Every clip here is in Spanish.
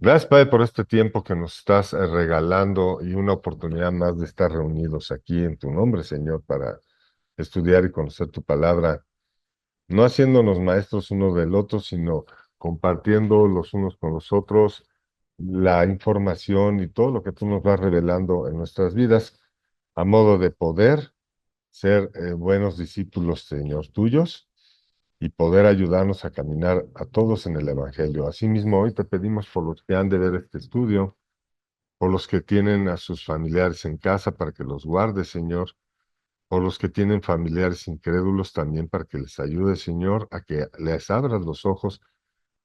Gracias, Padre, por este tiempo que nos estás regalando y una oportunidad más de estar reunidos aquí en tu nombre, Señor, para estudiar y conocer tu palabra, no haciéndonos maestros uno del otro, sino compartiendo los unos con los otros la información y todo lo que tú nos vas revelando en nuestras vidas, a modo de poder ser buenos discípulos, Señor, tuyos y poder ayudarnos a caminar a todos en el Evangelio. Asimismo, hoy te pedimos por los que han de ver este estudio, por los que tienen a sus familiares en casa para que los guarde, Señor, por los que tienen familiares incrédulos también para que les ayude, Señor, a que les abras los ojos,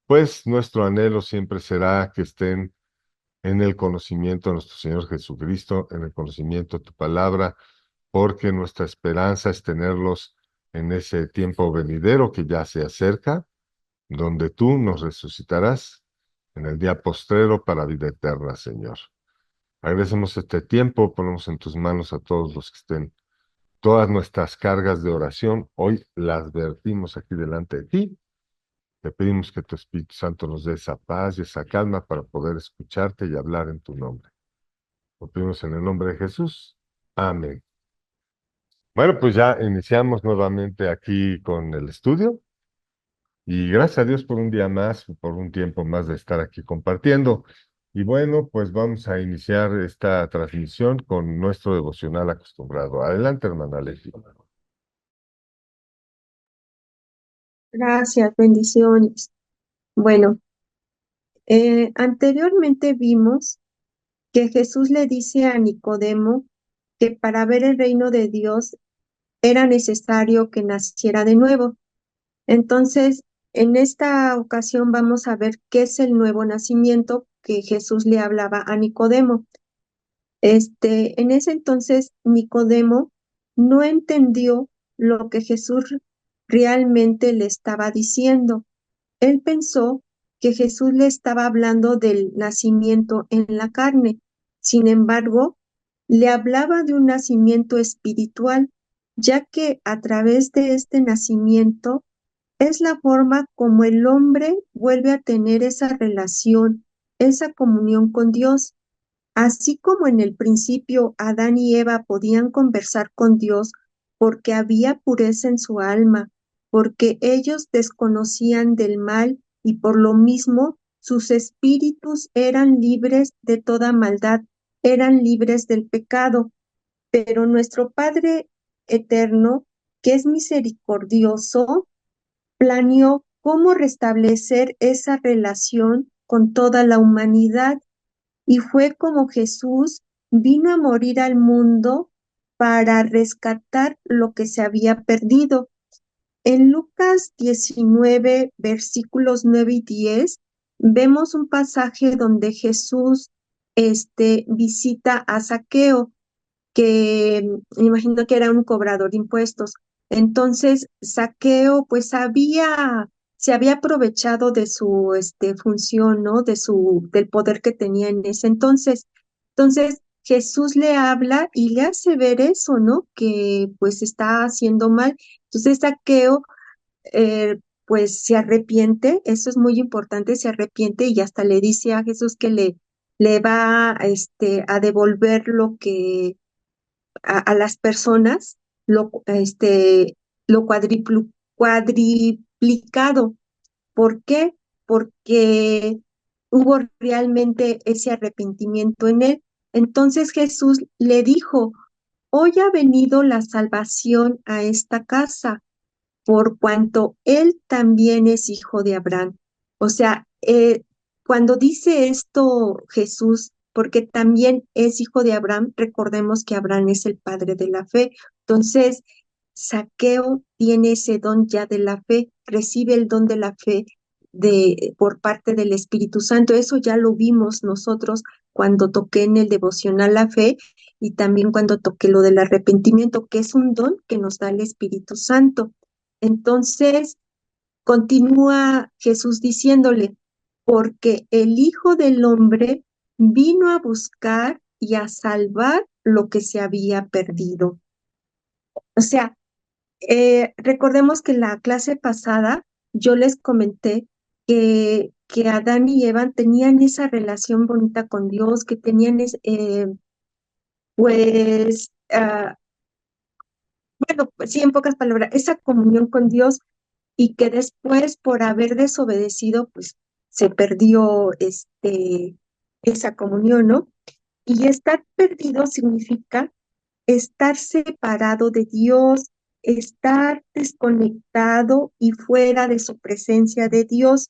pues nuestro anhelo siempre será que estén en el conocimiento de nuestro Señor Jesucristo, en el conocimiento de tu palabra, porque nuestra esperanza es tenerlos en ese tiempo venidero que ya se acerca, donde tú nos resucitarás en el día postrero para vida eterna, Señor. Agradecemos este tiempo, ponemos en tus manos a todos los que estén, todas nuestras cargas de oración, hoy las vertimos aquí delante de ti. Te pedimos que tu Espíritu Santo nos dé esa paz y esa calma para poder escucharte y hablar en tu nombre. Lo pedimos en el nombre de Jesús. Amén. Bueno, pues ya iniciamos nuevamente aquí con el estudio y gracias a Dios por un día más, por un tiempo más de estar aquí compartiendo. Y bueno, pues vamos a iniciar esta transmisión con nuestro devocional acostumbrado. Adelante, hermana Leti. Gracias, bendiciones. Bueno, anteriormente vimos que Jesús le dice a Nicodemo que para ver el reino de Dios era necesario que naciera de nuevo. Entonces, en esta ocasión vamos a ver qué es el nuevo nacimiento que Jesús le hablaba a Nicodemo. En ese entonces, Nicodemo no entendió lo que Jesús realmente le estaba diciendo. Él pensó que Jesús le estaba hablando del nacimiento en la carne. Sin embargo, le hablaba de un nacimiento espiritual, ya que a través de este nacimiento es la forma como el hombre vuelve a tener esa relación, esa comunión con Dios. Así como en el principio Adán y Eva podían conversar con Dios porque había pureza en su alma, porque ellos desconocían del mal y por lo mismo sus espíritus eran libres de toda maldad, eran libres del pecado. Pero nuestro Padre eterno, que es misericordioso, planeó cómo restablecer esa relación con toda la humanidad y fue como Jesús vino a morir al mundo para rescatar lo que se había perdido. En Lucas 19, versículos 9 y 10, vemos un pasaje donde Jesús visita a Zaqueo, que me imagino que era un cobrador de impuestos. Entonces, Zaqueo, pues se había aprovechado de su función, ¿no? Del poder que tenía en ese entonces. Entonces, Jesús le habla y le hace ver eso, ¿no? Que pues está haciendo mal. Entonces, Zaqueo, pues se arrepiente, eso es muy importante, se arrepiente y hasta le dice a Jesús que le va a devolver lo que a las personas lo cuadriplicado. ¿Por qué? Porque hubo realmente ese arrepentimiento en él. Entonces Jesús le dijo, hoy ha venido la salvación a esta casa por cuanto él también es hijo de Abraham. O sea, cuando dice esto Jesús, porque también es hijo de Abraham, recordemos que Abraham es el padre de la fe. Entonces, Zaqueo tiene ese don ya de la fe, recibe el don de la fe por parte del Espíritu Santo. Eso ya lo vimos nosotros cuando toqué en el devocional la fe y también cuando toqué lo del arrepentimiento, que es un don que nos da el Espíritu Santo. Entonces, continúa Jesús diciéndole, porque el Hijo del Hombre vino a buscar y a salvar lo que se había perdido. O sea, recordemos que la clase pasada yo les comenté que que Adán y Eva tenían esa relación bonita con Dios, que tenían pues, bueno, pues sí, en pocas palabras, esa comunión con Dios y que después por haber desobedecido, pues se perdió esa comunión, ¿no? Y estar perdido significa estar separado de Dios, estar desconectado y fuera de su presencia de Dios.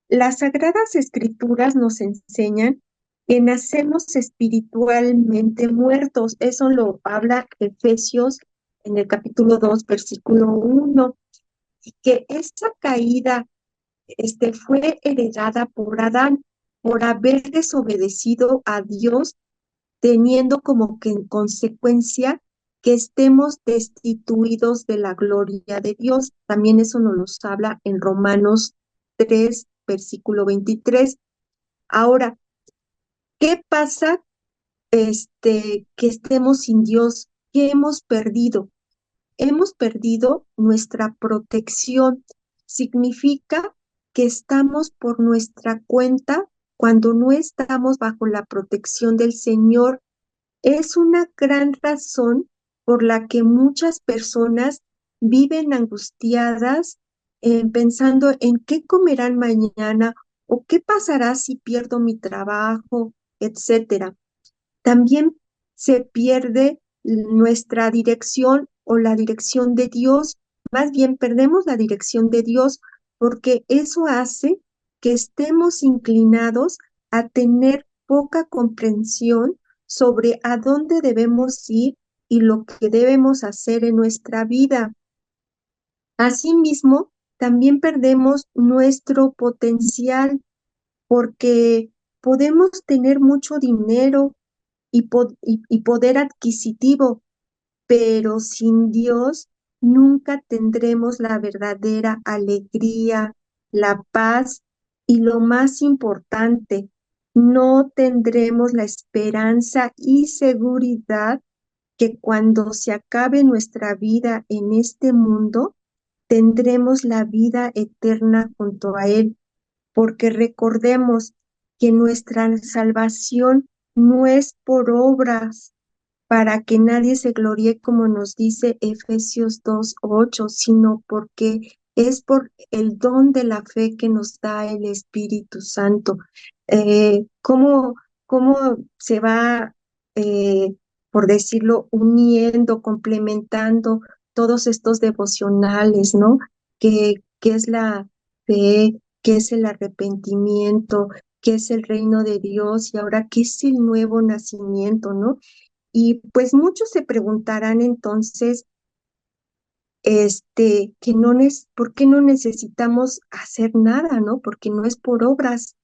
Las Sagradas Escrituras nos enseñan que nacemos espiritualmente muertos. Eso lo habla Efesios en el capítulo 2, versículo 1, y que esta caída fue heredada por Adán por haber desobedecido a Dios, teniendo como que en consecuencia que estemos destituidos de la gloria de Dios. También eso nos lo habla en Romanos 3, versículo 23. Ahora, ¿qué pasa que estemos sin Dios? ¿Qué hemos perdido? Hemos perdido nuestra protección. Significa que estamos por nuestra cuenta cuando no estamos bajo la protección del Señor. Es una gran razón por la que muchas personas viven angustiadas, pensando en qué comerán mañana o qué pasará si pierdo mi trabajo, etcétera. También se pierde nuestra dirección o la dirección de Dios. Más bien perdemos la dirección de Dios porque eso hace que estemos inclinados a tener poca comprensión sobre a dónde debemos ir y lo que debemos hacer en nuestra vida. Asimismo, también perdemos nuestro potencial porque podemos tener mucho dinero y poder adquisitivo, pero sin Dios nunca tendremos la verdadera alegría, la paz y lo más importante, no tendremos la esperanza y seguridad que cuando se acabe nuestra vida en este mundo, tendremos la vida eterna junto a Él, porque recordemos que nuestra salvación no es por obras, para que nadie se gloríe, como nos dice Efesios 2:8, sino porque es por el don de la fe que nos da el Espíritu Santo. ¿Cómo, cómo se va, por decirlo, uniendo, complementando todos estos devocionales, ¿no? Que es la fe, que es el arrepentimiento, que es el reino de Dios y ahora qué es el nuevo nacimiento, ¿no? Y pues muchos se preguntarán entonces, que ¿por qué no necesitamos hacer nada, no? Porque no es por obras.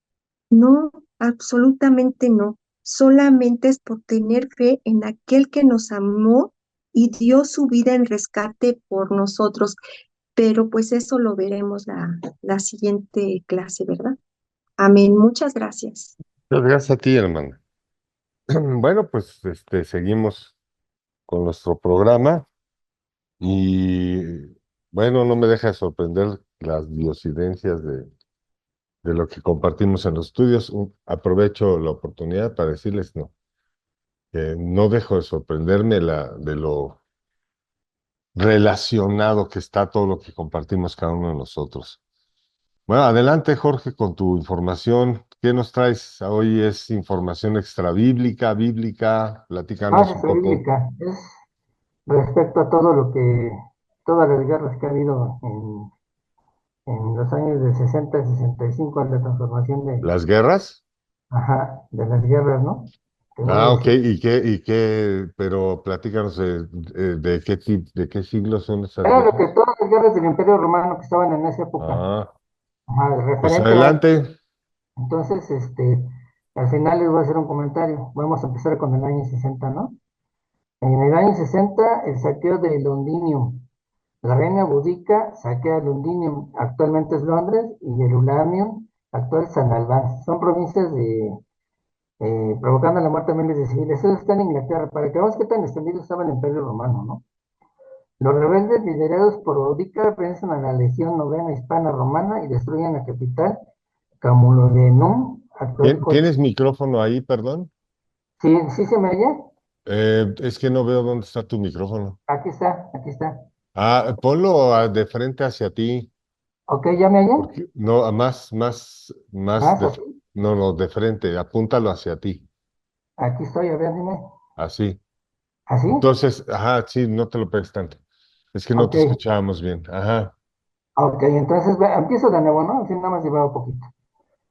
No, absolutamente no. Solamente es por tener fe en aquel que nos amó y dio su vida en rescate por nosotros. Pero pues eso lo veremos la siguiente clase, ¿verdad? Amén. Muchas gracias. Muchas gracias a ti, hermano. Bueno, pues seguimos con nuestro programa y bueno, no me deja de sorprender las diosidencias de lo que compartimos en los estudios. Aprovecho la oportunidad para decirles no, que no dejo de sorprenderme de lo relacionado que está todo lo que compartimos cada uno de nosotros. Bueno, adelante, Jorge, con tu información. ¿Qué nos traes? Hoy es información extrabíblica, bíblica. Más Platícanos un poco. bíblica, es respecto a todo lo que, todas las guerras que ha habido en los años de 60 y 65, la transformación ¿Las guerras? ajá, de las guerras, ¿no? Que Ah, hubo, ok. Pero platícanos de qué de qué siglo son esas era lo guerras. que todas las guerras del Imperio Romano que estaban en esa época, Ah, ajá, pues referente a, adelante. entonces, al final les voy a hacer un comentario, vamos a empezar con el año 60, ¿no? En el año 60, el saqueo de Londinium. La reina Boudica saquea Londinium, actualmente es Londres, y el Ulamium, actual es San Albán. Son provincias provocando la muerte de miles de civiles. Eso está en Inglaterra, para que veamos qué tan extendido estaba el Imperio Romano, ¿no? Los rebeldes liderados por Boudica vencen a la Legión Novena Hispana Romana y destruyen la capital Camulodenum, actual ¿Tienes micrófono ahí, perdón? Sí, sí se me oye. Es que no veo dónde está tu micrófono. Aquí está, aquí está. Ah, ponlo de frente hacia ti, Ok, ¿ya me oyen? porque no, más Más así. no, no, de frente, apúntalo hacia ti, Aquí estoy, a ver, dime. así. ¿Así? Entonces, ajá, sí, no te lo pegues tanto. Es que no Ok, te escuchábamos bien. Ajá, ok, entonces empiezo de nuevo, ¿no? Así nada más llevaba poquito.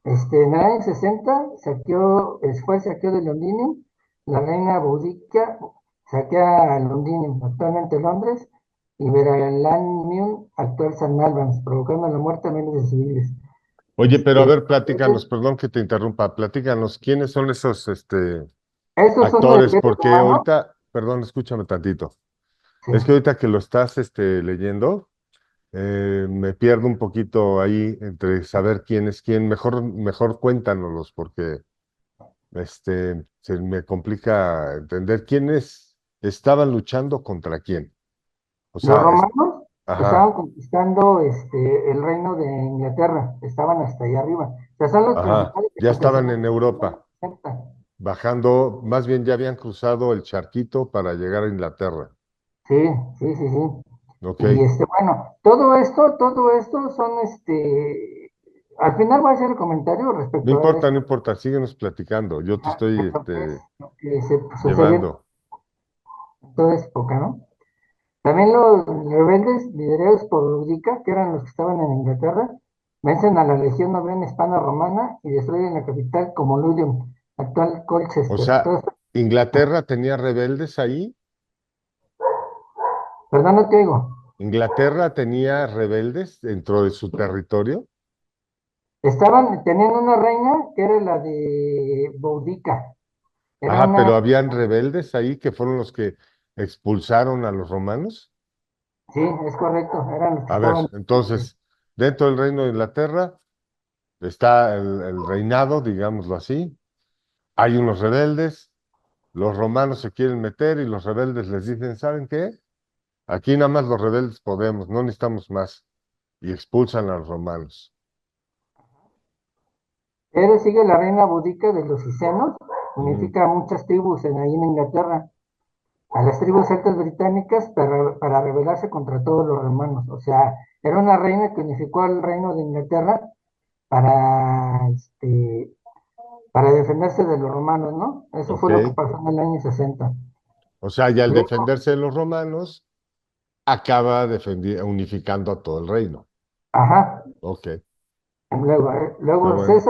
En el año 60 fue el saqueo de Londinium. La reina Boudica saquea a Londinium, actualmente Londres, y Verulamium, actual San Albans, provocando la muerte a miles de civiles. oye, pero a ver, Entonces, platícanos, perdón que te interrumpa, platícanos, ¿quiénes son esos, esos son del actores? Imperio Porque Romano. ahorita, perdón, escúchame tantito. Sí. Es que ahorita que lo estás, leyendo, me pierdo un poquito ahí entre saber quién es quién. Mejor cuéntanoslos, porque, se me complica entender quiénes estaban luchando contra quién. O Los sea, romanos estaban ajá, conquistando el reino de Inglaterra, estaban hasta allá arriba. O sea, son los ajá, principales ya estaban en acontecimientos de los Europa, años 60. bajando, más bien ya habían cruzado el charquito para llegar a Inglaterra. Sí, sí, sí, sí. Ok, Y bueno, todo esto son al final voy a hacer el comentario no respecto a importa, esto, no importa, síguenos platicando. Yo te de estoy, lo que se sucedió llevando. en toda esa época, ¿no? También los rebeldes, liderados por Ludica, que eran los que estaban en Inglaterra, vencen a la Legión Novena Hispano-Romana y destruyen la capital como Ludium, actual O Colchester. sea, Inglaterra tenía rebeldes ahí. Perdón, no te oigo. Inglaterra tenía rebeldes dentro de su territorio. Tenían una reina que era la de Boudica. Era Ajá, una, pero habían rebeldes ahí que fueron los que expulsaron a los romanos. sí, es correcto, eran los que A ver, estaban. entonces, dentro del reino de Inglaterra está el reinado, digámoslo así. Hay unos rebeldes, los romanos se quieren meter y los rebeldes les dicen, ¿saben qué? Aquí nada más los rebeldes podemos, no necesitamos más. Y expulsan a los romanos. Pero sigue la reina boudica de los Icenos, Ujú. unifica a muchas tribus ahí en Inglaterra, a las tribus celtas británicas para rebelarse contra todos los romanos. O sea, era una reina que unificó al reino de Inglaterra para, para defenderse de los romanos, ¿no? Eso fue Ok. lo que pasó en el año 60. O sea, y al Luego, defenderse de los romanos, acaba unificando a todo el reino. ajá, Ok, qué luego bueno.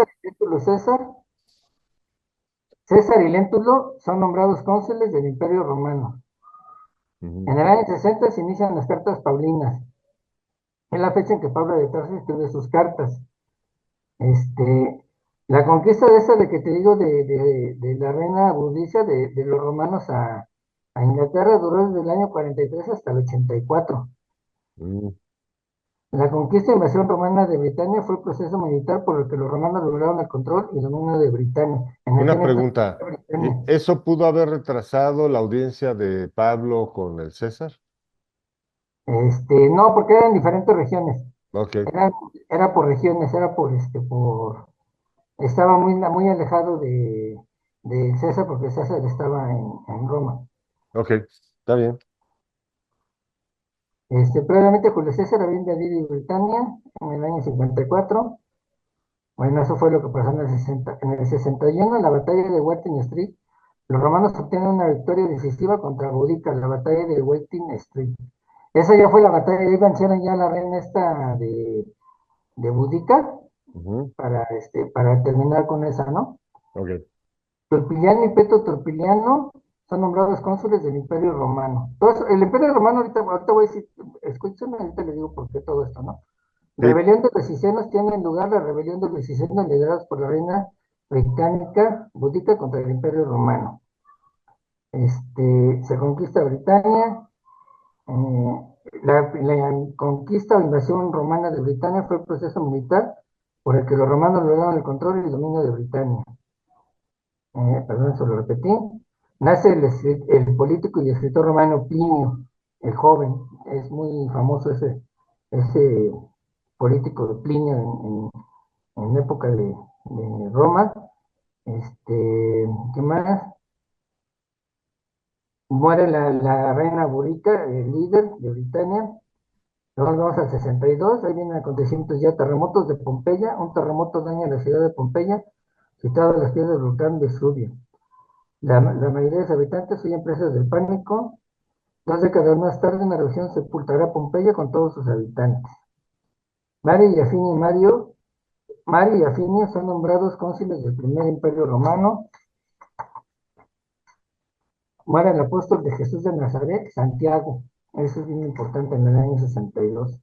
César y Léntulo son nombrados cónsules del Imperio Romano. Ujú. En el año 60 se inician las cartas paulinas. Es la fecha en que Pablo de Tarso escribe sus cartas. Este, la conquista de esta de que te digo de la reina Budicia de los romanos a Inglaterra duró desde el año 43 hasta el 84. Mm. La conquista e invasión romana de Britania fue el proceso militar por el que los romanos lograron el control y dominio de Britania. En Una aquel entonces pregunta. era Britania. ¿Eso pudo haber retrasado la audiencia de Pablo con el César? No, porque eran diferentes regiones. Ok, Era, era por regiones, estaba muy alejado de César porque César estaba en Roma. ok, está bien. Previamente Julio César había invadido Britania en el año 54. Bueno, eso fue lo que pasó en el 60. En el 61, en la batalla de Wating Street, los romanos obtienen una victoria decisiva contra Boudica, la batalla de Wating Street. Esa ya fue la batalla, ahí vencieron ya la reina esta de Boudica Ujú. para terminar con esa, ¿no? Ok. Turpiliano y Peto Turpiliano son nombrados cónsules del Imperio Romano. Entonces, el Imperio Romano, ahorita voy a decir, escúchame, ahorita le digo por qué todo esto, ¿no? Sí. Rebelión de los Cicenos tiene lugar la rebelión de los Cicenos liderados por la reina británica Boudica contra el Imperio Romano. Se conquista Britania. La conquista o invasión romana de Britania fue el proceso militar por el que los romanos lograron el control y el dominio de Britania. Perdón, eso lo repetí. Nace el político y escritor romano Plinio, el joven. Es muy famoso ese político de Plinio en época de Roma. ¿Qué más? Muere la reina Burica, el líder de Britania. Luego vamos al 62, ahí vienen acontecimientos ya, terremotos de Pompeya, un terremoto daña la ciudad de Pompeya, situada a las pies del volcán Vesubio. La mayoría de los habitantes huyen presos del pánico. 2 décadas más tarde, una erupción sepultará Pompeya con todos sus habitantes. Mario y Afinio Mario y Afinio son nombrados cónsules del primer imperio romano. Muere el apóstol de Jesús de Nazaret, Santiago. Eso es bien importante en el año 62.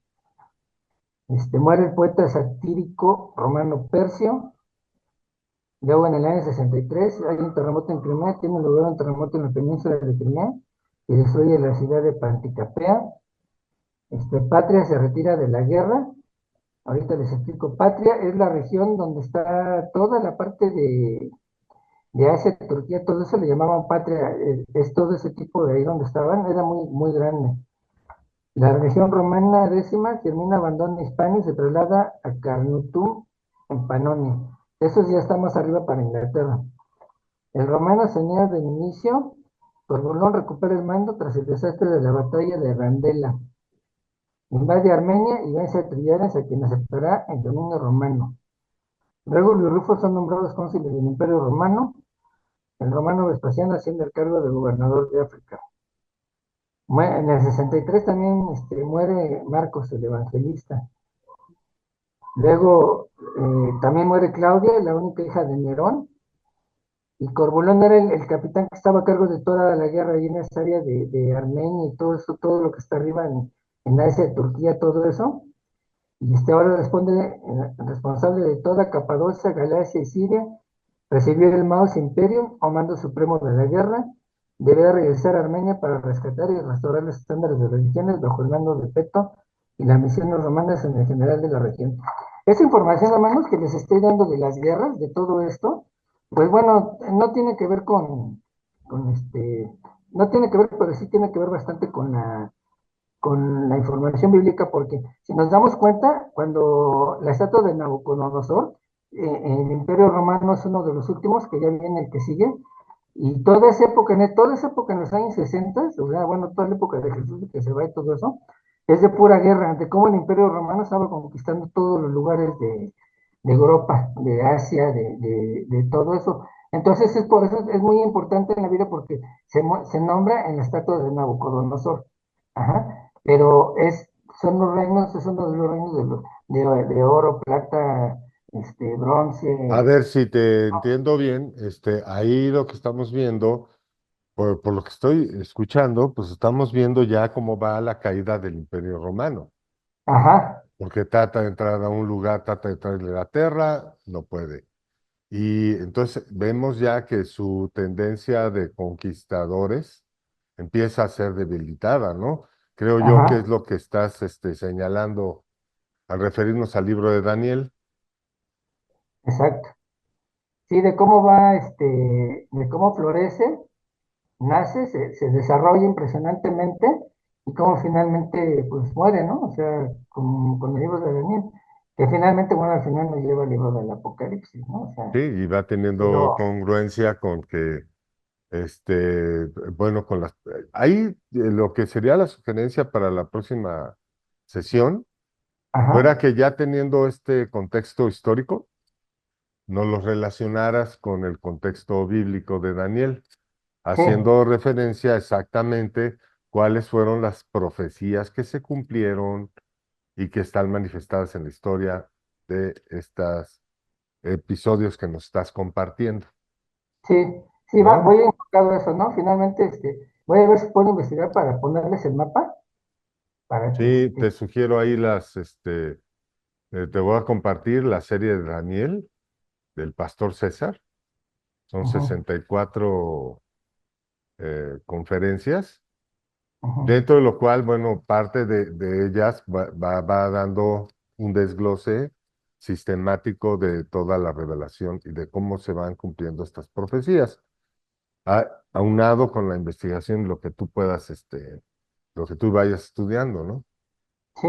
Muere el poeta satírico romano Percio. Luego en el año 63 hay un terremoto en Crimea, tiene lugar un terremoto en la península de Crimea y destruye la ciudad de Panticapea. Patria se retira de la guerra. Ahorita les explico. Patria es la región donde está toda la parte de Asia, Turquía, todo eso le llamaban Patria. Es todo ese tipo de ahí donde estaban, era muy, muy grande. La región romana décima termina, abandona Hispania y se traslada a Carnuntum en Panonia. Eso ya está más arriba para Inglaterra. El romano Ceneo de Inicio, Corbolón recupera el mando tras el desastre de la batalla de Randela. Invade Armenia y vence a Triares, a quien aceptará el dominio romano. Regulo y Rufo son nombrados cónsules del Imperio Romano, el romano Vespasiano haciendo el cargo de gobernador de África. En el 63 también muere Marcos el Evangelista. Luego también muere Claudia, la única hija de Nerón, y Corbolón era el capitán que estaba a cargo de toda la guerra ahí en esa área de Armenia y todo eso, todo lo que está arriba en Asia, Turquía, todo eso. Y ahora responde responsable de toda Capadocia, Galacia y Siria. Recibió el Maus Imperium o mando supremo de la guerra. Debe regresar a Armenia para rescatar y restaurar los estándares de religiones bajo el mando de Peto y las misiones romanas en el general de la región. Esa información, hermanos, que les estoy dando de las guerras, de todo esto, pues bueno, no tiene que ver no tiene que ver, pero sí tiene que ver bastante con la información bíblica, porque si nos damos cuenta, cuando la estatua de Nabucodonosor, el Imperio Romano es uno de los últimos, que ya viene el que sigue, y toda esa época en los años 60, o sea, bueno, toda la época de Jesús, que se va y todo eso, es de pura guerra, de cómo el Imperio Romano estaba conquistando todos los lugares de Europa, de Asia, de todo eso. Entonces, es por eso es muy importante en la vida, porque se nombra en la estatua de Nabucodonosor. Ajá. Pero son los reinos, son los reinos de oro, plata, A bronce. ver si te entiendo bien, ahí lo que estamos viendo, por lo que estoy escuchando, pues estamos viendo ya cómo va la caída del Imperio Romano, Ajá, porque trata de entrar a un lugar, trata de entrar a Inglaterra, no puede. Y entonces vemos ya que su tendencia de conquistadores empieza a ser debilitada, ¿no? Creo yo que es ajá, lo que estás señalando al referirnos al libro de Daniel. exacto. Sí, de cómo va, de cómo florece, nace, se desarrolla impresionantemente y cómo finalmente, pues muere, ¿no? O sea, con el libro de Daniel, que finalmente, bueno, al final nos lleva al libro del Apocalipsis, ¿no? O sea, Sí, y va teniendo pero, congruencia con que, bueno, ahí lo que sería la sugerencia para la próxima sesión fuera ajá, que ya teniendo este contexto histórico, nos lo relacionaras con el contexto bíblico de Daniel, sí, haciendo referencia exactamente cuáles fueron las profecías que se cumplieron y que están manifestadas en la historia de estos episodios que nos estás compartiendo, sí, sí, ¿no? voy enfocado a eso, ¿no? Finalmente, voy a ver si puedo investigar para ponerles el mapa, para que, Sí, te sugiero ahí te voy a compartir la serie de Daniel, del Pastor César. Son ujú, 64 conferencias, ujú, dentro de lo cual, bueno, parte de ellas va dando un desglose sistemático de toda la revelación y de cómo se van cumpliendo estas profecías, aunado con la investigación, lo que tú puedas, lo que tú vayas estudiando, ¿no? sí.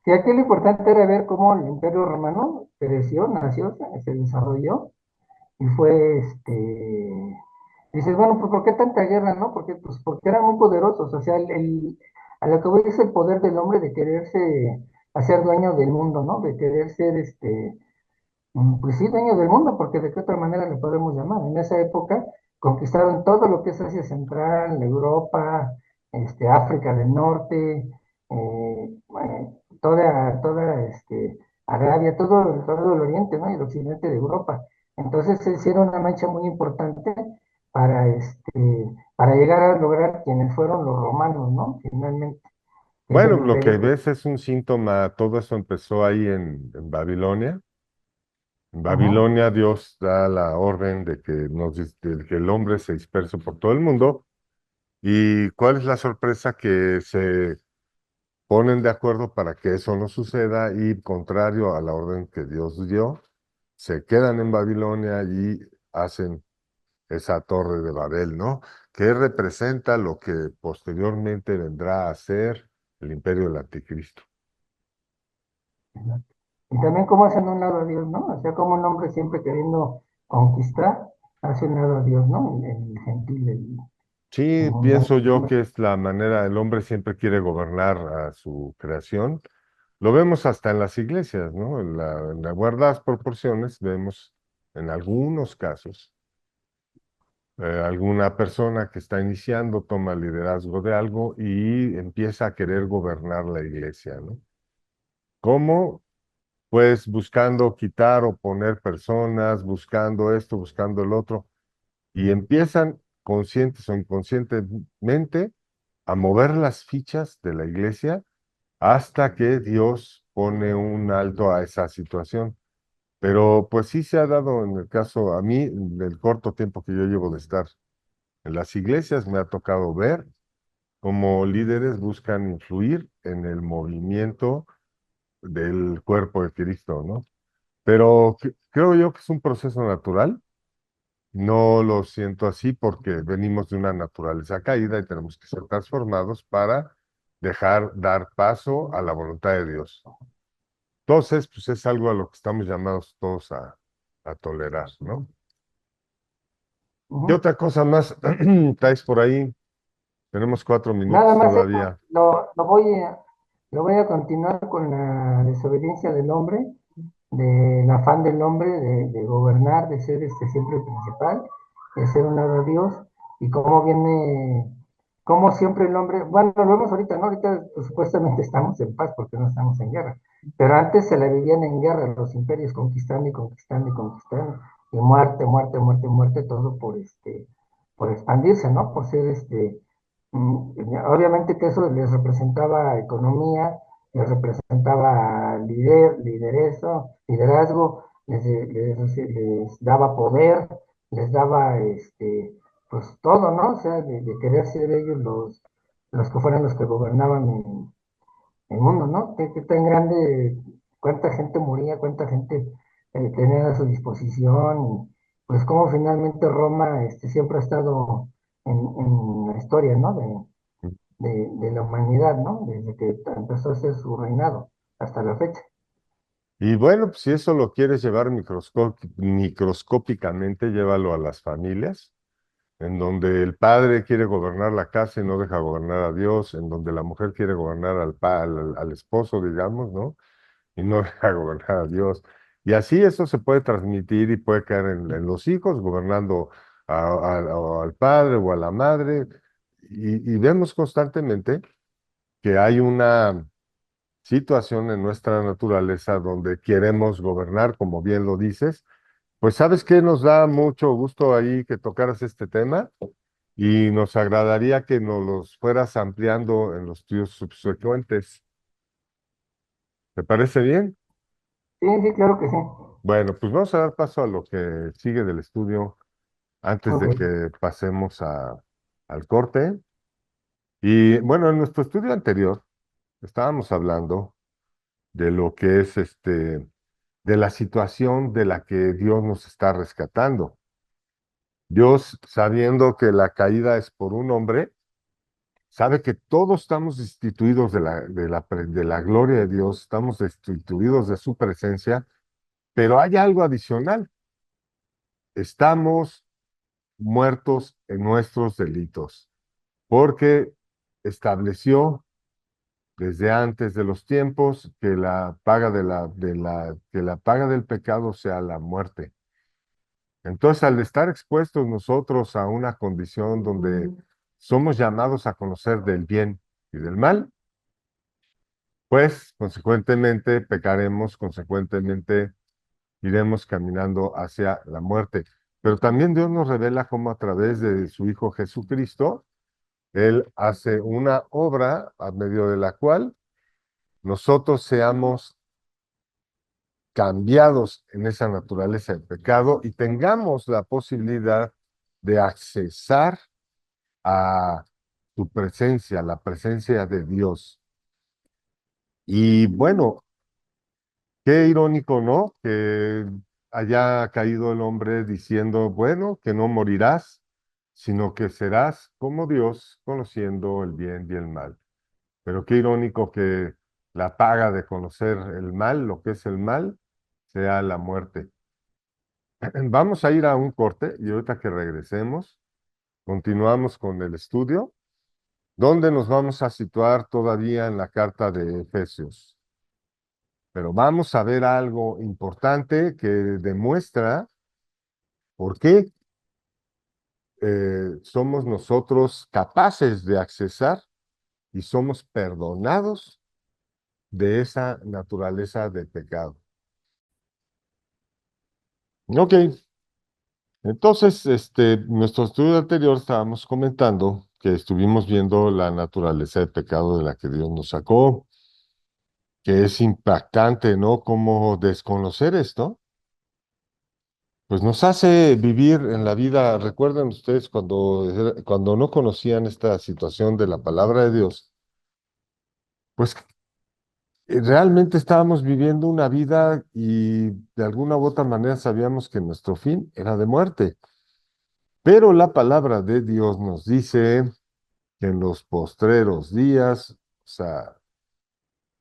Sí, aquí lo importante era ver cómo el Imperio Romano creció, nació, se desarrolló y fue, dices, bueno, pues ¿por qué tanta guerra, no? Porque, pues, porque eran muy poderosos, o sea, a lo que voy es el poder del hombre de quererse hacer dueño del mundo, ¿no? De querer ser, pues sí, dueño del mundo, porque de qué otra manera le podemos llamar. En esa época conquistaron todo lo que es Asia Central, Europa, África del Norte, toda Arabia, todo el oriente, ¿no? Y el occidente de Europa. Entonces se hicieron una mancha muy importante para, para llegar a lograr quienes fueron los romanos, ¿no? Finalmente, que es el Bueno, lo que imperio que... ves es un síntoma, todo eso empezó ahí en Babilonia. En Ujú, Babilonia Dios da la orden de que, de que el hombre se disperse por todo el mundo. ¿Y cuál es la sorpresa? Que se ponen de acuerdo para que eso no suceda y contrario a la orden que Dios dio, se quedan en Babilonia y hacen esa torre de Babel, ¿no? Que representa lo que posteriormente vendrá a ser el imperio del anticristo. exacto. Y también cómo hacen un lado a Dios, ¿no? O sea, como un hombre siempre queriendo conquistar, hace un lado a Dios, ¿no? El gentil, el Sí, mundano. pienso yo que es la manera, el hombre siempre quiere gobernar a su creación. Lo vemos hasta en las iglesias, ¿no? En las guardadas proporciones vemos en algunos casos alguna persona que está iniciando toma liderazgo de algo y empieza a querer gobernar la iglesia, ¿no? ¿Cómo? Pues buscando quitar o poner personas, buscando esto, buscando el otro, y empiezan conscientes o inconscientemente a mover las fichas de la iglesia hasta que Dios pone un alto a esa situación. Pero pues sí se ha dado en el caso, a mí, del corto tiempo que yo llevo de estar en las iglesias, me ha tocado ver cómo líderes buscan influir en el movimiento del cuerpo de Cristo, ¿no? Pero creo yo que es un proceso natural. No lo siento así porque venimos de una naturaleza caída y tenemos que ser transformados para dar paso a la voluntad de Dios. Entonces, pues es algo a lo que estamos llamados todos a tolerar, ¿no? ¿Qué Ujú. otra cosa más traes por ahí? Tenemos 4 minutos Nada más eso, todavía. lo voy a continuar con la desobediencia del hombre, del afán del hombre de gobernar, de ser siempre el principal, de ser un lado a Dios, y cómo viene, cómo siempre el hombre, bueno, lo vemos ahorita, ¿no? Ahorita pues, supuestamente estamos en paz porque no estamos en guerra, pero antes se la vivían en guerra, los imperios conquistando y conquistando y conquistando, y muerte, muerte, muerte, muerte, todo por expandirse, ¿no? Por ser obviamente que eso les representaba economía, les representaba liderazgo, les daba poder, les daba pues todo, ¿no? O sea, de querer ser ellos los que fueran los que gobernaban el mundo, ¿no? Qué tan grande, cuánta gente moría, cuánta gente tenían a su disposición, y pues cómo finalmente Roma siempre ha estado en la historia, ¿no? De la humanidad, ¿no? Desde que empezó a hacer su reinado hasta la fecha. Y bueno, pues si eso lo quieres llevar microscópicamente, llévalo a las familias, en donde el padre quiere gobernar la casa y no deja gobernar a Dios, en donde la mujer quiere gobernar al esposo, digamos, ¿no? Y no deja gobernar a Dios. Y así eso se puede transmitir y puede caer en los hijos, gobernando o al padre o a la madre. Y vemos constantemente que hay una situación en nuestra naturaleza donde queremos gobernar, como bien lo dices. Pues sabes que nos da mucho gusto ahí que tocaras este tema y nos agradaría que nos los fueras ampliando en los tuyos subsecuentes. ¿Te parece bien? Sí, sí, claro que sí. Bueno, pues vamos a dar paso a lo que sigue del estudio antes de Ok. que pasemos al corte. Y bueno, en nuestro estudio anterior estábamos hablando de lo que es de la situación de la que Dios nos está rescatando. Dios, sabiendo que la caída es por un hombre, sabe que todos estamos destituidos de la gloria de Dios, estamos destituidos de su presencia, pero hay algo adicional. Estamos muertos en nuestros delitos, porque estableció desde antes de los tiempos que la paga que la paga del pecado sea la muerte. Entonces, al estar expuestos nosotros a una condición donde somos llamados a conocer del bien y del mal, pues consecuentemente pecaremos, consecuentemente iremos caminando hacia la muerte. Pero también Dios nos revela cómo a través de su Hijo Jesucristo, Él hace una obra a medio de la cual nosotros seamos cambiados en esa naturaleza de pecado y tengamos la posibilidad de accesar a su presencia, la presencia de Dios. Y bueno, qué irónico, ¿no? Que haya caído el hombre diciendo, bueno, que no morirás, sino que serás como Dios, conociendo el bien y el mal. Pero qué irónico que la paga de conocer el mal, lo que es el mal, sea la muerte. Vamos a ir a un corte y ahorita que regresemos, continuamos con el estudio, donde nos vamos a situar todavía en la carta de Efesios. Pero vamos a ver algo importante que demuestra por qué somos nosotros capaces de accesar y somos perdonados de esa naturaleza de pecado. Ok, entonces, nuestro estudio anterior estábamos comentando que estuvimos viendo la naturaleza de pecado de la que Dios nos sacó, que es impactante, ¿no? Cómo desconocer esto pues nos hace vivir en la vida. Recuerden ustedes cuando no conocían esta situación de la palabra de Dios, pues realmente estábamos viviendo una vida y de alguna u otra manera sabíamos que nuestro fin era de muerte. Pero la palabra de Dios nos dice que en los postreros días, o sea,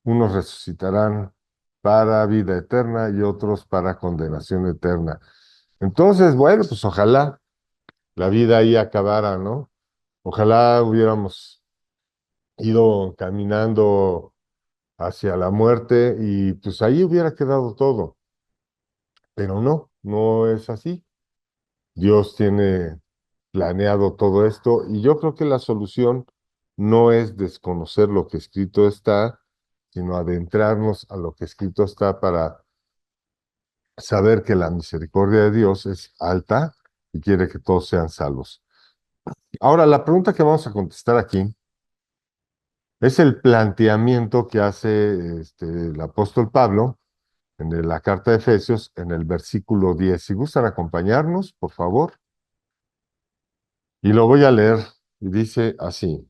unos resucitarán para vida eterna y otros para condenación eterna. Entonces, bueno, pues ojalá la vida ahí acabara, ¿no? Ojalá hubiéramos ido caminando hacia la muerte y pues ahí hubiera quedado todo, pero no, no es así. Dios tiene planeado todo esto y yo creo que la solución no es desconocer lo que escrito está, sino adentrarnos a lo que escrito está para saber que la misericordia de Dios es alta y quiere que todos sean salvos. Ahora, la pregunta que vamos a contestar aquí es el planteamiento que hace el apóstol Pablo en la carta de Efesios en el versículo 10. Si gustan acompañarnos, por favor. Y lo voy a leer. Y dice así,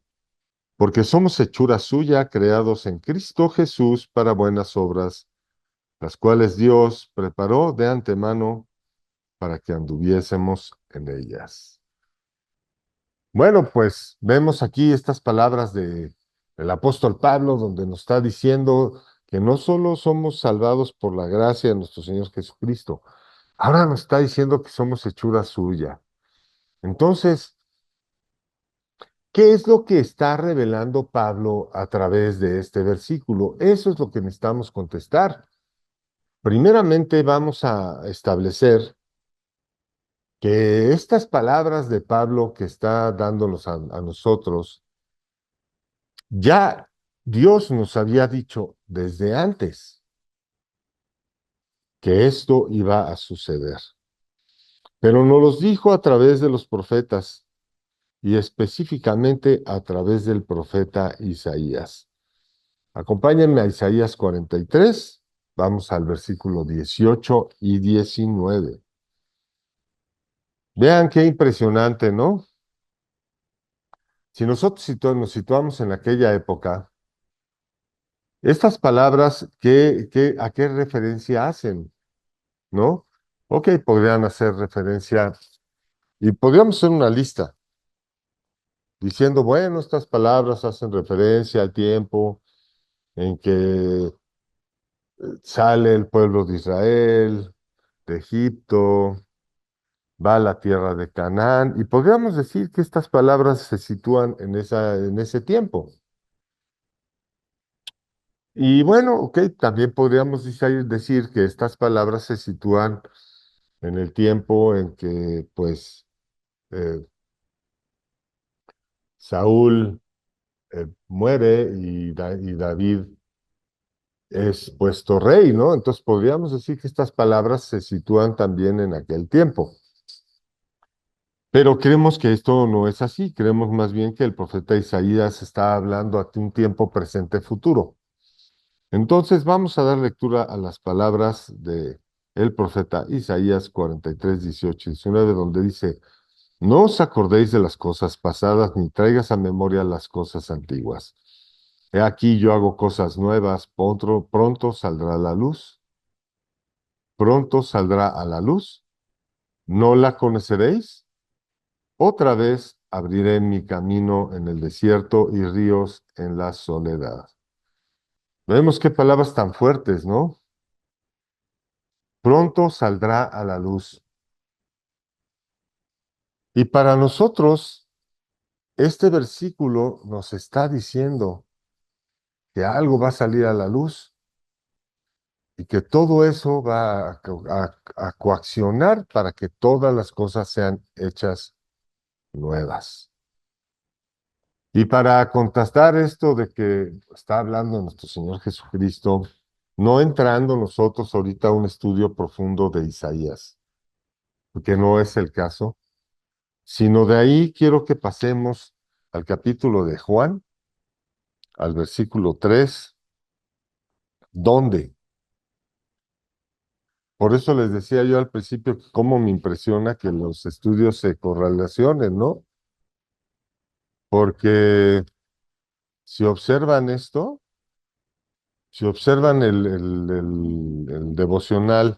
porque somos hechura suya, creados en Cristo Jesús para buenas obras, las cuales Dios preparó de antemano para que anduviésemos en ellas. Bueno, pues vemos aquí estas palabras del apóstol Pablo, donde nos está diciendo que no solo somos salvados por la gracia de nuestro Señor Jesucristo, ahora nos está diciendo que somos hechura suya. Entonces, ¿qué es lo que está revelando Pablo a través de este versículo? Eso es lo que necesitamos contestar. Primeramente, vamos a establecer que estas palabras de Pablo que está dándonos a nosotros, ya Dios nos había dicho desde antes que esto iba a suceder, pero nos los dijo a través de los profetas y específicamente a través del profeta Isaías. Acompáñenme a Isaías 43, vamos al versículo 18 y 19. Vean qué impresionante, ¿no? Si nosotros nos situamos en aquella época, estas palabras, ¿a qué referencia hacen? ¿No? Ok, podrían hacer referencia y podríamos hacer una lista. diciendo, bueno, estas palabras hacen referencia al tiempo en que sale el pueblo de Israel, de Egipto, va a la tierra de Canaán, y podríamos decir que estas palabras se sitúan en ese tiempo. Y bueno, ok, también podríamos decir que estas palabras se sitúan en el tiempo en que, pues, eh, Saúl muere y David es puesto rey, ¿no? Entonces podríamos decir que estas palabras se sitúan también en aquel tiempo. Pero creemos que esto no es así, creemos más bien que el profeta Isaías está hablando a un tiempo presente futuro. Entonces vamos a dar lectura a las palabras de el profeta Isaías 43, 18 y 19, donde dice, no os acordéis de las cosas pasadas, ni traigas a memoria las cosas antiguas. He aquí yo hago cosas nuevas, pronto saldrá la luz, pronto saldrá a la luz, ¿no la conoceréis? Otra vez abriré mi camino en el desierto y ríos en la soledad. Vemos qué palabras tan fuertes, ¿no? Pronto saldrá a la luz. Y para nosotros, este versículo nos está diciendo que algo va a salir a la luz y que todo eso va a coaccionar para que todas las cosas sean hechas nuevas. Y para contrastar esto de que está hablando nuestro Señor Jesucristo, no entrando nosotros ahorita a un estudio profundo de Isaías, porque no es el caso, sino de ahí quiero que pasemos al capítulo de Juan, al versículo 3, donde, por eso les decía yo al principio que cómo me impresiona que los estudios se correlacionen, ¿no? Porque si observan esto, si observan el devocional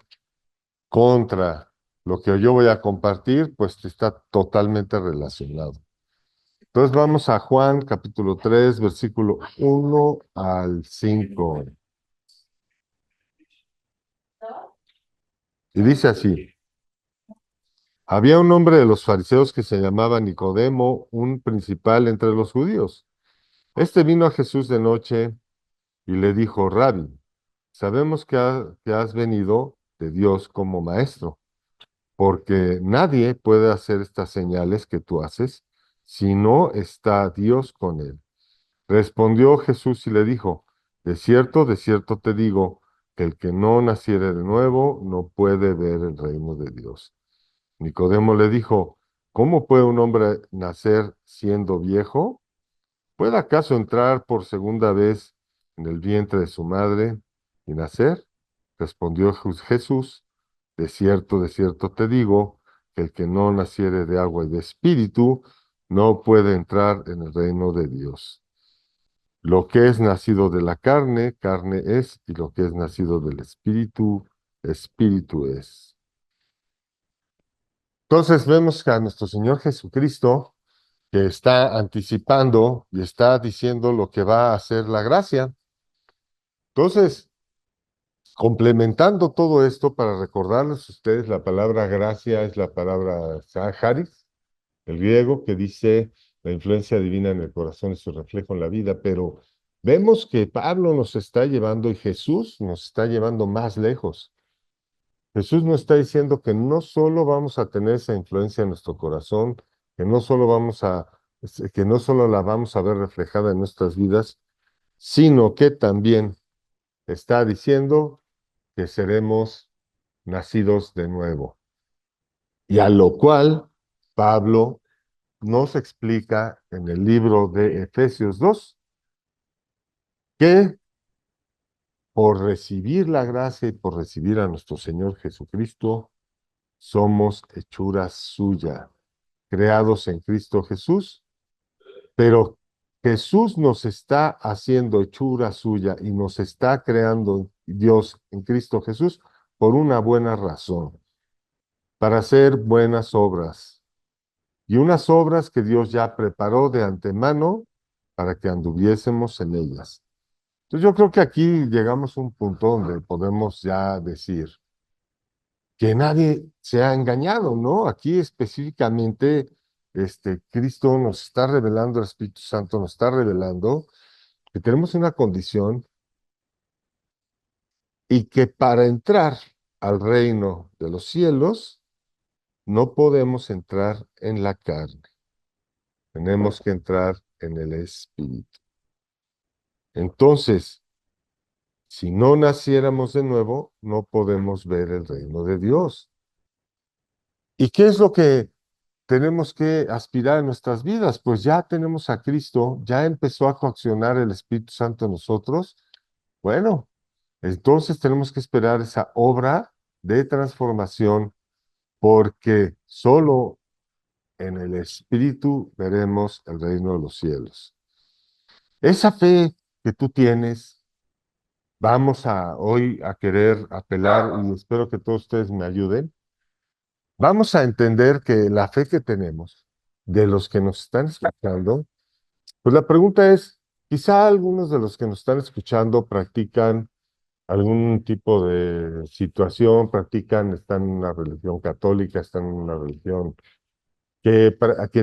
contra lo que yo voy a compartir, pues está totalmente relacionado. Entonces vamos a Juan capítulo 3, versículo 1 al 5. Y dice así, había un hombre de los fariseos que se llamaba Nicodemo, un principal entre los judíos. Este vino a Jesús de noche y le dijo, Rabbi, sabemos que has venido de Dios como maestro, porque nadie puede hacer estas señales que tú haces si no está Dios con él. Respondió Jesús y le dijo, de cierto te digo, que el que no naciere de nuevo no puede ver el reino de Dios. Nicodemo le dijo, ¿cómo puede un hombre nacer siendo viejo? ¿Puede acaso entrar por segunda vez en el vientre de su madre y nacer? Respondió Jesús, de cierto te digo, que el que no naciere de agua y de espíritu no puede entrar en el reino de Dios. Lo que es nacido de la carne, carne es, y lo que es nacido del espíritu, espíritu es. Entonces vemos que a nuestro Señor Jesucristo, que está anticipando y está diciendo lo que va a hacer la gracia. Entonces, complementando todo esto, para recordarles a ustedes, la palabra gracia es la palabra charis, el griego, que dice la influencia divina en el corazón y su reflejo en la vida, pero vemos que Pablo nos está llevando y Jesús nos está llevando más lejos. Jesús nos está diciendo que no solo vamos a tener esa influencia en nuestro corazón, que no solo que no solo la vamos a ver reflejada en nuestras vidas, sino que también está diciendo que seremos nacidos de nuevo. Y a lo cual Pablo nos explica en el libro de Efesios 2 que por recibir la gracia y por recibir a nuestro Señor Jesucristo, somos hechura suya, creados en Cristo Jesús, pero Jesús nos está haciendo hechura suya y nos está creando Dios en Cristo Jesús por una buena razón, para hacer buenas obras, y unas obras que Dios ya preparó de antemano para que anduviésemos en ellas. Entonces yo creo que aquí llegamos a un punto donde podemos ya decir que nadie se ha engañado, ¿no? Aquí específicamente, Cristo nos está revelando, el Espíritu Santo nos está revelando que tenemos una condición y que para entrar al reino de los cielos no podemos entrar en la carne, tenemos que entrar en el Espíritu. Entonces, si no naciéramos de nuevo, no podemos ver el reino de Dios. ¿Y qué es lo que tenemos que aspirar en nuestras vidas? Pues ya tenemos a Cristo, ya empezó a coaccionar el Espíritu Santo en nosotros. Bueno, entonces tenemos que esperar esa obra de transformación porque solo en el Espíritu veremos el reino de los cielos. Esa fe que tú tienes, vamos a hoy a querer apelar y espero que todos ustedes me ayuden. Vamos a entender que la fe que tenemos de los que nos están escuchando, pues la pregunta es, quizá algunos de los que nos están escuchando practican algún tipo de situación, están en una religión católica, están en una religión que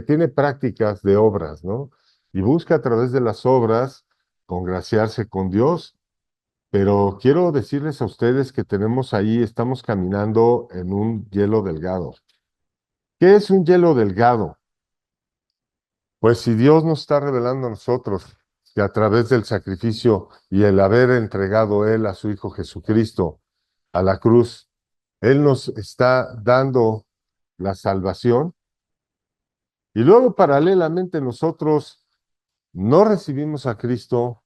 tiene prácticas de obras, ¿no? Y busca a través de las obras congraciarse con Dios. Pero quiero decirles a ustedes que tenemos ahí, estamos caminando en un hielo delgado. ¿Qué es un hielo delgado? Pues si Dios nos está revelando a nosotros que a través del sacrificio y el haber entregado Él a su Hijo Jesucristo a la cruz, Él nos está dando la salvación y luego paralelamente nosotros no recibimos a Cristo,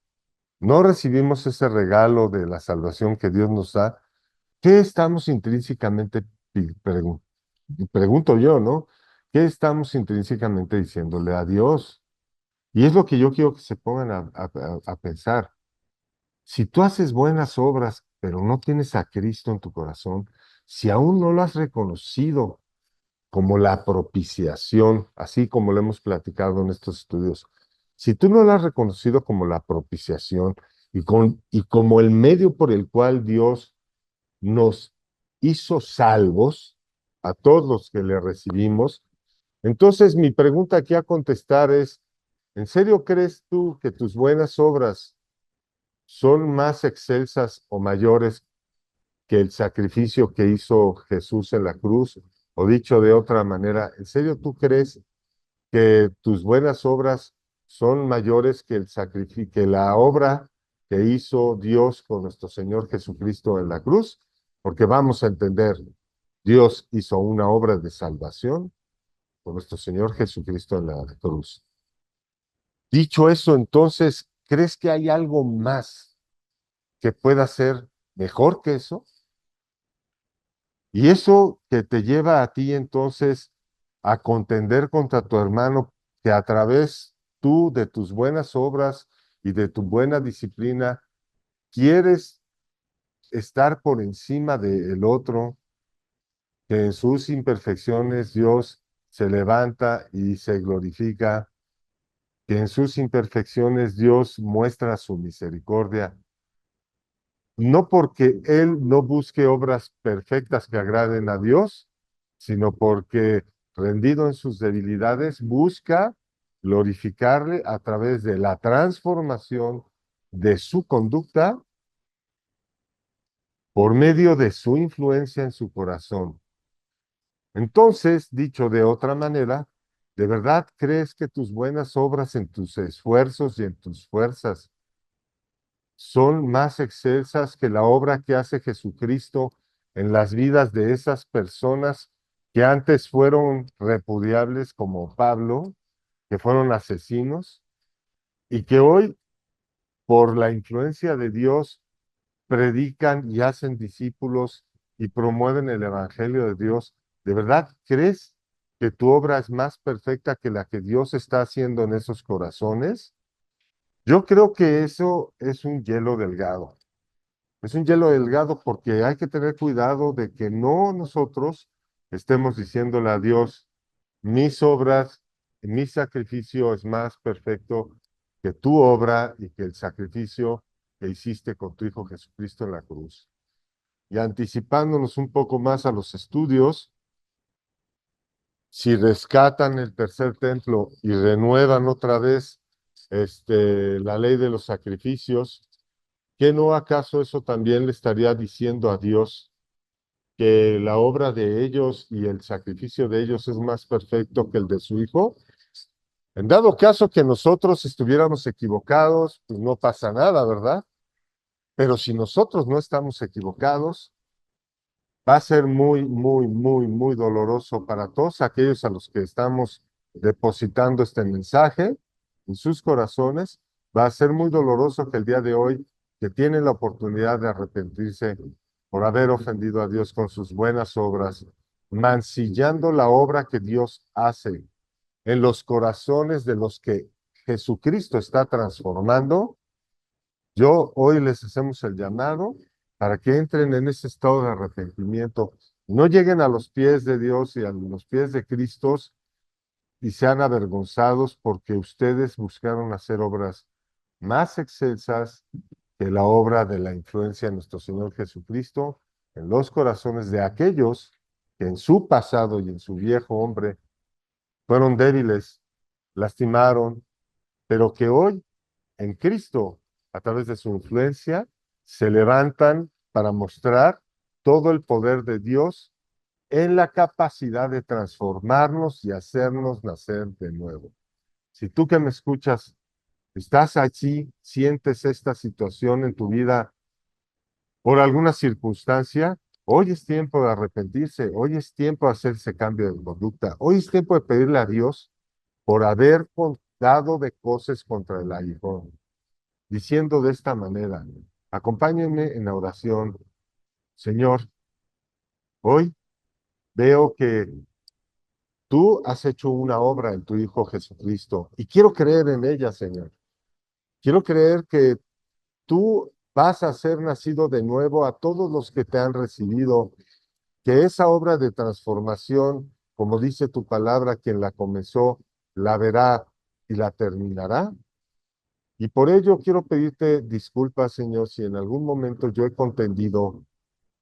no recibimos ese regalo de la salvación que Dios nos da. ¿Qué estamos intrínsecamente, pregunto yo, ¿no? ¿Qué estamos intrínsecamente diciéndole a Dios? Y es lo que yo quiero que se pongan a pensar. Si tú haces buenas obras, pero no tienes a Cristo en tu corazón, si aún no lo has reconocido como la propiciación, así como lo hemos platicado en estos estudios, si tú no lo has reconocido como la propiciación y como el medio por el cual Dios nos hizo salvos a todos los que le recibimos. Entonces, mi pregunta aquí a contestar es, ¿en serio crees tú que tus buenas obras son más excelsas o mayores que el sacrificio que hizo Jesús en la cruz? O dicho de otra manera, ¿en serio tú crees que tus buenas obras son mayores que el sacrificio, que la obra que hizo Dios con nuestro Señor Jesucristo en la cruz? Porque vamos a entender, Dios hizo una obra de salvación con nuestro Señor Jesucristo en la cruz. Dicho eso, entonces, ¿crees que hay algo más que pueda ser mejor que eso? Y eso que te lleva a ti entonces a contender contra tu hermano, que a través tú de tus buenas obras y de tu buena disciplina quieres estar por encima del otro, que en sus imperfecciones Dios se levanta y se glorifica, que en sus imperfecciones Dios muestra su misericordia, no porque Él no busque obras perfectas que agraden a Dios, sino porque rendido en sus debilidades busca glorificarle a través de la transformación de su conducta por medio de su influencia en su corazón. Entonces, dicho de otra manera, ¿de verdad crees que tus buenas obras en tus esfuerzos y en tus fuerzas son más excelsas que la obra que hace Jesucristo en las vidas de esas personas que antes fueron repudiables como Pablo, que fueron asesinos y que hoy, por la influencia de Dios, predican y hacen discípulos y promueven el Evangelio de Dios? ¿De verdad crees que tu obra es más perfecta que la que Dios está haciendo en esos corazones? Yo creo que eso es un hielo delgado. Es un hielo delgado porque hay que tener cuidado de que no nosotros estemos diciéndole a Dios, mis obras, mi sacrificio es más perfecto que tu obra y que el sacrificio que hiciste con tu Hijo Jesucristo en la cruz. Y anticipándonos un poco más a los estudios, si rescatan el tercer templo y renuevan otra vez la ley de los sacrificios, ¿qué no acaso eso también le estaría diciendo a Dios que la obra de ellos y el sacrificio de ellos es más perfecto que el de su Hijo? En dado caso que nosotros estuviéramos equivocados, pues no pasa nada, ¿verdad? Pero si nosotros no estamos equivocados, va a ser muy, muy, muy, muy doloroso para todos aquellos a los que estamos depositando este mensaje en sus corazones. Va a ser muy doloroso que el día de hoy, que tienen la oportunidad de arrepentirse por haber ofendido a Dios con sus buenas obras, mancillando la obra que Dios hace en los corazones de los que Jesucristo está transformando. Yo hoy les hacemos el llamado para que entren en ese estado de arrepentimiento, no lleguen a los pies de Dios y a los pies de Cristo y sean avergonzados porque ustedes buscaron hacer obras más excelsas que la obra de la influencia de nuestro Señor Jesucristo en los corazones de aquellos que en su pasado y en su viejo hombre fueron débiles, lastimaron, pero que hoy en Cristo, a través de su influencia, se levantan para mostrar todo el poder de Dios en la capacidad de transformarnos y hacernos nacer de nuevo. Si tú que me escuchas estás allí, sientes esta situación en tu vida por alguna circunstancia, hoy es tiempo de arrepentirse, hoy es tiempo de hacer ese cambio de conducta, hoy es tiempo de pedirle a Dios por haber dado de cosas contra el aguijón, diciendo de esta manera, acompáñenme en la oración, Señor, hoy veo que tú has hecho una obra en tu Hijo Jesucristo y quiero creer en ella, Señor. Quiero creer que tú vas a ser nacido de nuevo a todos los que te han recibido, que esa obra de transformación, como dice tu palabra, quien la comenzó, la verá y la terminará. Y por ello quiero pedirte disculpas, Señor, si en algún momento yo he contendido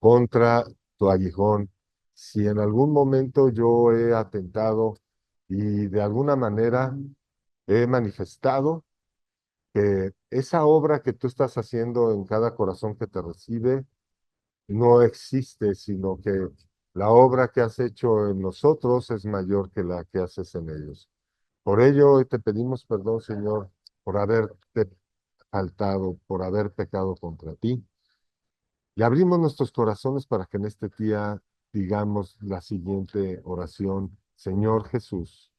contra tu aguijón, si en algún momento yo he atentado y de alguna manera he manifestado que esa obra que tú estás haciendo en cada corazón que te recibe no existe, sino que la obra que has hecho en nosotros es mayor que la que haces en ellos. Por ello, hoy te pedimos perdón, Señor, por haberte faltado, por haber pecado contra ti. Y abrimos nuestros corazones para que en este día digamos la siguiente oración. Señor Jesús,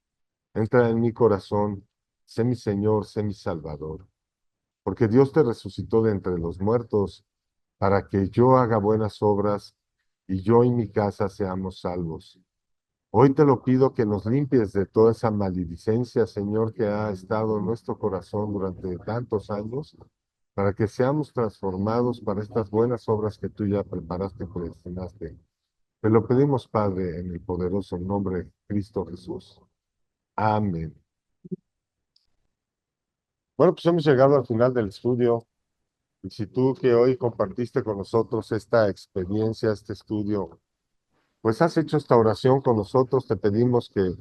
entra en mi corazón, sé mi Señor, sé mi Salvador, porque Dios te resucitó de entre los muertos para que yo haga buenas obras y yo y mi casa seamos salvos. Hoy te lo pido que nos limpies de toda esa maledicencia, Señor, que ha estado en nuestro corazón durante tantos años, para que seamos transformados para estas buenas obras que tú ya preparaste y predestinaste. Te lo pedimos, Padre, en el poderoso nombre de Cristo Jesús. Amén. Bueno, pues hemos llegado al final del estudio. Y si tú que hoy compartiste con nosotros esta experiencia, este estudio, pues has hecho esta oración con nosotros, te pedimos que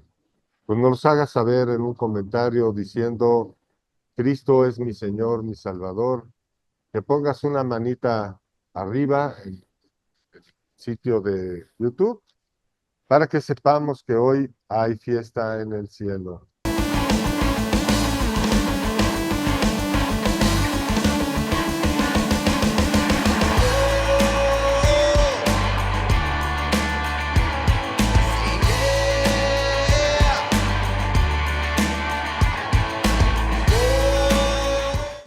pues nos los hagas saber en un comentario diciendo, Cristo es mi Señor, mi Salvador, que pongas una manita arriba en el sitio de YouTube para que sepamos que hoy hay fiesta en el cielo.